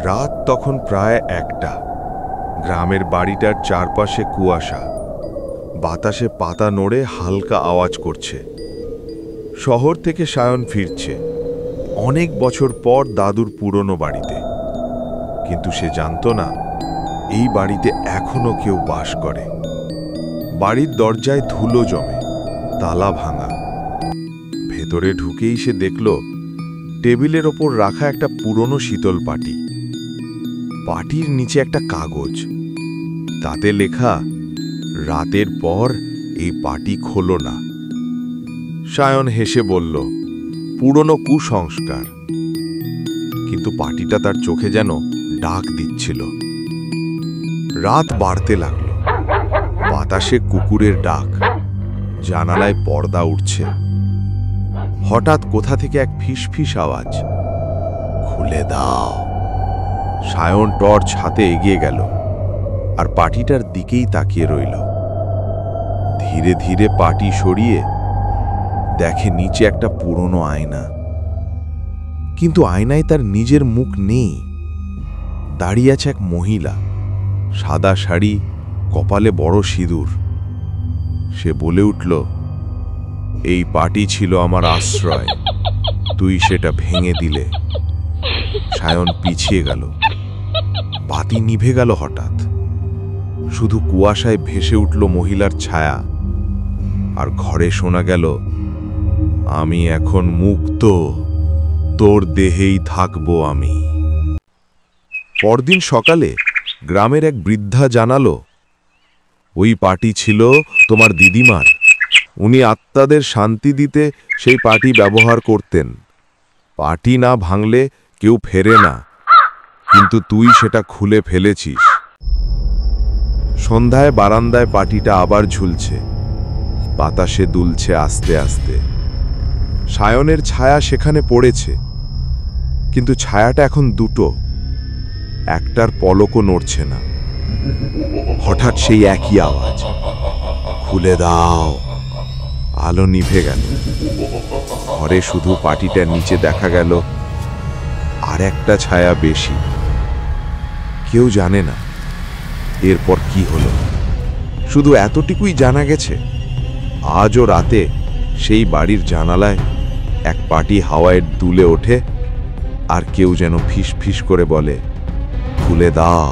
রাত তখন প্রায় 1টা। গ্রামের বাড়িটার চারপাশে কুয়াশা, বাতাসে পাতা নড়ে হালকা আওয়াজ করছে। শহর থেকে সায়ন ফিরছে অনেক বছর পর দাদুর পুরনো বাড়িতে, কিন্তু সে জানত না এই বাড়িতে এখনো কেউ বাস করে। বাড়ির দরজায় ধুলো জমে, তালা ভাঙা। ভেতরে ঢুকেই সে দেখল টেবিলের ওপর রাখা একটা পুরনো শীতল পাটি। পাটির নিচে একটা কাগজ, তাতে লেখা, রাতের পর এই পাটি খোলো না। সায়ন হেসে বলল, পুরনো কুসংস্কার। কিন্তু পাটিটা তার চোখে যেন ডাক দিচ্ছিল। রাত বাড়তে লাগলো, বাতাসে কুকুরের ডাক, জানালায় পর্দা উঠছে। হঠাৎ কোথা থেকে এক ফিসফিস আওয়াজ, খুলে দাও। সায়ন টর্চ হাতে এগিয়ে গেল আর পাটিটার দিকেই তাকিয়ে রইল। ধীরে ধীরে পাটি সরিয়ে দেখে নিচে একটা পুরনো আয়না, কিন্তু আয়নায় তার নিজের মুখ নেই। দাঁড়িয়ে আছে এক মহিলা, সাদা শাড়ি, কপালে বড় সিঁদুর। সে বলে উঠল, এই পাটি ছিল আমার আশ্রয়, তুই সেটা ভেঙে দিলে। সায়ন পিছিয়ে গেল। বাতি নিভে গেল হঠাৎ। শুধু কুয়াশায় ভেসে উঠল মহিলার ছায়া, আর ঘরে শোনা গেল, আমি এখন মুক্ত, তোর দেহেই থাকবো আমি। পরদিন সকালে গ্রামের এক বৃদ্ধা জানালো, ওই পাটি ছিল তোমার দিদিমার। উনি আত্মাদের শান্তি দিতে সেই পাটি ব্যবহার করতেন। পাটি না ভাঙলে কেউ ফেরে না, কিন্তু তুই সেটা খুলে ফেলেছিস। সন্ধ্যায় বারান্দায় পাটিটা আবার ঝুলছে, বাতাসে দুলছে আস্তে আস্তে। সায়নের ছায়া সেখানে পড়েছে, কিন্তু ছায়াটা এখন দুটো, একটার পলকও নড়ছে না। হঠাৎ সেই একই আওয়াজ, খুলে দাও। আলো নিভে গেল। ঘরে শুধু পাটিটার নিচে দেখা গেল আর একটা ছায়া বেশি। কেউ জানে না এরপর কি হলো, শুধু এতটুকুই জানা গেছে, আজও রাতে সেই বাড়ির জানালায় এক পাটি হাওয়ায় দুলে ওঠে, আর কেউ যেন ফিস ফিস করে বলে, খুলে দাও।